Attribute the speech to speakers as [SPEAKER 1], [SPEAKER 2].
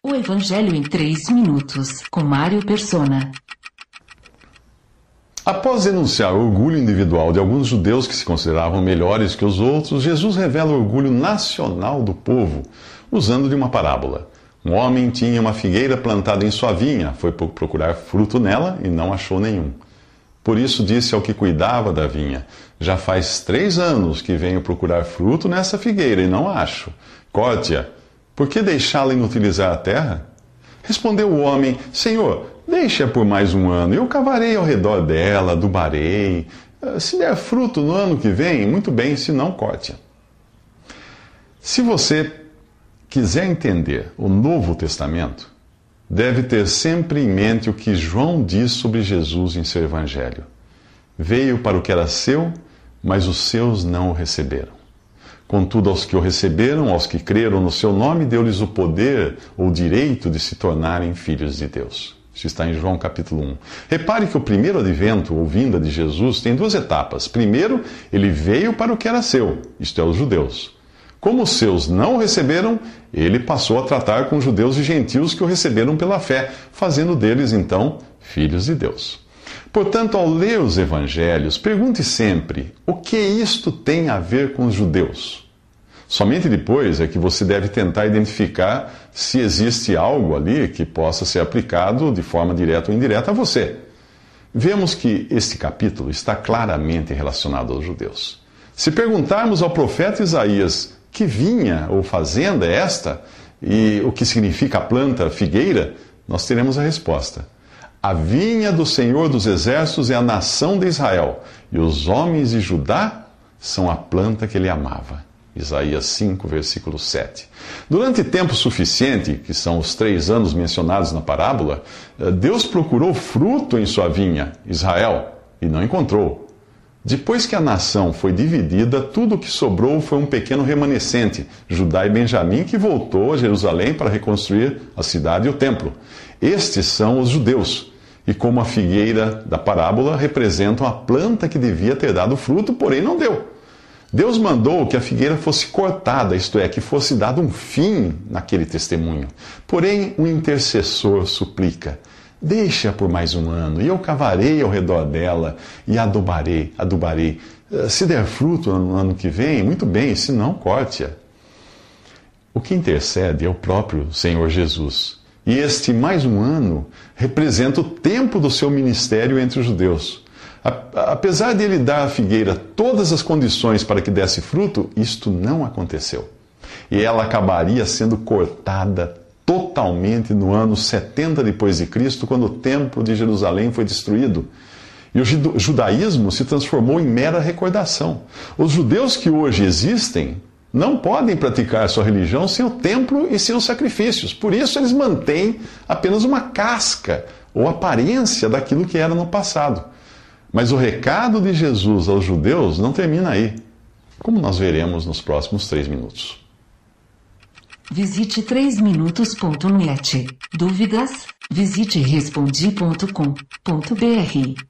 [SPEAKER 1] O Evangelho em 3 minutos, com Mário Persona.
[SPEAKER 2] Após denunciar o orgulho individual de alguns judeus que se consideravam melhores que os outros, Jesus revela o orgulho nacional do povo, usando de uma parábola. Um homem tinha uma figueira plantada em sua vinha, foi procurar fruto nela e não achou nenhum. Por isso disse ao que cuidava da vinha: já faz 3 anos que venho procurar fruto nessa figueira e não acho. Corte-a. Por que deixá-la inutilizar a terra? Respondeu o homem: Senhor, deixe-a por mais 1 ano, eu cavarei ao redor dela, adubarei. Se der fruto no ano que vem, muito bem, se não, corte-a. Se você quiser entender o Novo Testamento, deve ter sempre em mente o que João diz sobre Jesus em seu Evangelho. Veio para o que era seu, mas os seus não o receberam. Contudo, aos que o receberam, aos que creram no seu nome, deu-lhes o poder ou direito de se tornarem filhos de Deus. Isso está em João capítulo 1. Repare que o primeiro advento ou vinda de Jesus tem 2 etapas. Primeiro, ele veio para o que era seu, isto é, os judeus. Como os seus não o receberam, ele passou a tratar com judeus e gentios que o receberam pela fé, fazendo deles, então, filhos de Deus. Portanto, ao ler os evangelhos, pergunte sempre: o que isto tem a ver com os judeus? Somente depois é que você deve tentar identificar se existe algo ali que possa ser aplicado de forma direta ou indireta a você. Vemos que este capítulo está claramente relacionado aos judeus. Se perguntarmos ao profeta Isaías que vinha ou fazenda é esta, e o que significa a planta figueira, nós teremos a resposta. A vinha do Senhor dos Exércitos é a nação de Israel, e os homens de Judá são a planta que ele amava. Isaías 5, versículo 7. Durante tempo suficiente, que são os 3 anos mencionados na parábola, Deus procurou fruto em sua vinha, Israel, e não encontrou. Depois que a nação foi dividida, tudo o que sobrou foi um pequeno remanescente, Judá e Benjamim, que voltou a Jerusalém para reconstruir a cidade e o templo. Estes são os judeus, e como a figueira da parábola, representam a planta que devia ter dado fruto, porém não deu. Deus mandou que a figueira fosse cortada, isto é, que fosse dado um fim naquele testemunho. Porém, o intercessor suplica: deixa-a por mais 1 ano, e eu cavarei ao redor dela, e adubarei. Se der fruto no ano que vem, muito bem, se não, corte-a. O que intercede é o próprio Senhor Jesus. E este mais 1 ano representa o tempo do seu ministério entre os judeus. Apesar de ele dar à figueira todas as condições para que desse fruto, isto não aconteceu. E ela acabaria sendo cortada totalmente no ano 70 depois de Cristo, quando o templo de Jerusalém foi destruído. E o judaísmo se transformou em mera recordação. Os judeus que hoje existem não podem praticar sua religião sem o templo e sem os sacrifícios. Por isso eles mantêm apenas uma casca ou aparência daquilo que era no passado. Mas o recado de Jesus aos judeus não termina aí, como nós veremos nos próximos 3 minutos.
[SPEAKER 1] Visite 3minutos.net. Dúvidas? Visite respondi.com.br.